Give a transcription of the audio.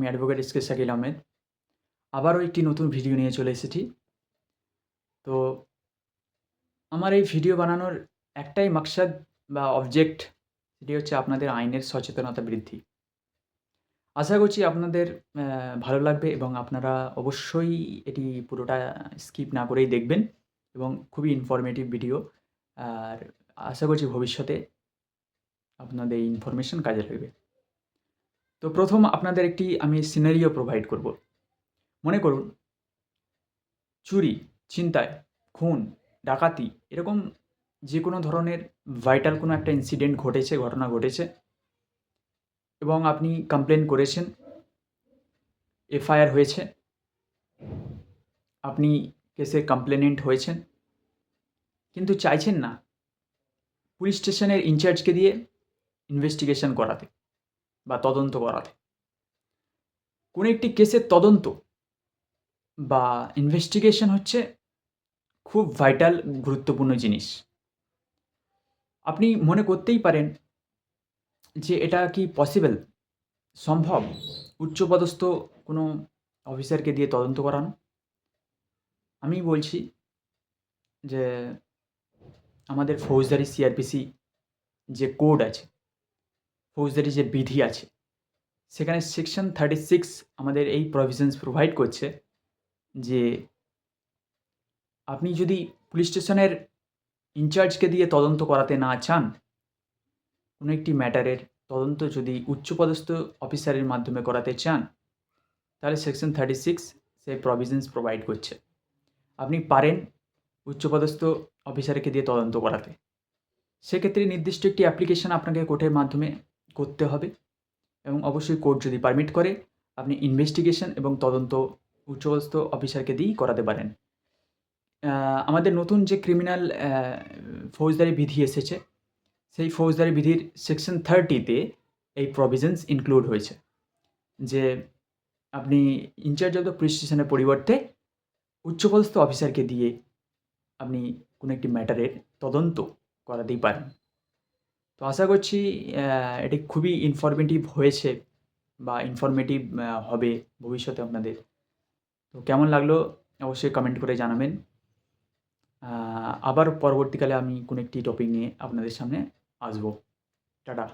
Advocate SK Shakil Ahmed. আবারও একটি নতুন ভিডিও নিয়ে চলে এসেছি। তো আমার এই ভিডিও বানানোর একটাই মাকসাদ বা অবজেক্ট, সেটি হচ্ছে আপনাদের আইনের সচেতনতা বৃদ্ধি। আশা করছি আপনাদের ভালো লাগবে এবং আপনারা অবশ্যই এটি পুরোটা স্কিপ না করেই দেখবেন এবং খুবই ইনফরমেটিভ ভিডিও। আর আশা করছি ভবিষ্যতে আপনাদের এই ইনফরমেশন কাজে লাগবে। তো প্রথম আপনাদের একটি আমি সিনারিও প্রোভাইড করব। মনে করুন চুরি, ছিনতাই, খুন, ডাকাতি এরকম যে কোনো ধরনের ভাইটাল কোনো একটা ইনসিডেন্ট ঘটেছে, ঘটনা ঘটেছে এবং আপনি কমপ্লেন করেছেন, এফআইআর হয়েছে, আপনি কেসের কমপ্লেনেন্ট হয়েছেন, কিন্তু চাইছেন না পুলিশ স্টেশনের ইনচার্জকে দিয়ে ইনভেস্টিগেশন করাতে বা তদন্ত করাতে। কোনো একটি কেসের তদন্ত বা ইনভেস্টিগেশন হচ্ছে খুব ভাইটাল, গুরুত্বপূর্ণ জিনিস। আপনি মনে করতেই পারেন যে এটা কি পসিবল, সম্ভব উচ্চপদস্থ কোনো অফিসারকে দিয়ে তদন্ত করানো? আমি বলছি যে আমাদের ফৌজদারি সিআরপিসি যে কোড আছে, ফৌজদারি যে বিধি আছে, সেখানে সেকশন 36 আমাদের এই প্রভিশনস প্রোভাইড করছে যে আপনি যদি পুলিশ স্টেশনের ইনচার্জকে দিয়ে তদন্ত করাতে না চান, কোনো একটি ম্যাটারের তদন্ত যদি উচ্চপদস্থ অফিসারের মাধ্যমে করাতে চান, তাহলে সেকশন 36 সেই প্রভিশনস প্রোভাইড করছে আপনি পারেন উচ্চপদস্থ অফিসারকে দিয়ে তদন্ত করাতে। সেক্ষেত্রে নির্দিষ্ট একটি অ্যাপ্লিকেশন আপনাকে কোর্টের মাধ্যমে করতে হবে এবং অবশ্যই কোর্ট যদি পারমিট করে আপনি ইনভেস্টিগেশন এবং তদন্ত উচ্চপদস্থ অফিসারকে দিয়েই করাতে পারেন। আমাদের নতুন যে ক্রিমিনাল ফৌজদারি বিধি এসেছে, সেই ফৌজদারি বিধির সেকশন 30-তে এই প্রভিশনস ইনক্লুড হয়েছে যে আপনি ইনচার্জ অফ দ্য পুলিশ স্টেশনের পরিবর্তে উচ্চপদস্থ অফিসারকে দিয়ে আপনি কোনো একটি ম্যাটারের তদন্ত করাতেই পারেন। তো আশা করছি এটি খুবই ইনফরমেটিভ হয়েছে বা ইনফরমেটিভ হবে ভবিষ্যতে আপনাদের। তো কেমন লাগলো অবশ্যই কমেন্ট করে জানাবেন। আবার পরবর্তীকালে আমি কোনো একটি টপিক নিয়ে আপনাদের সামনে আসবো। টাটা।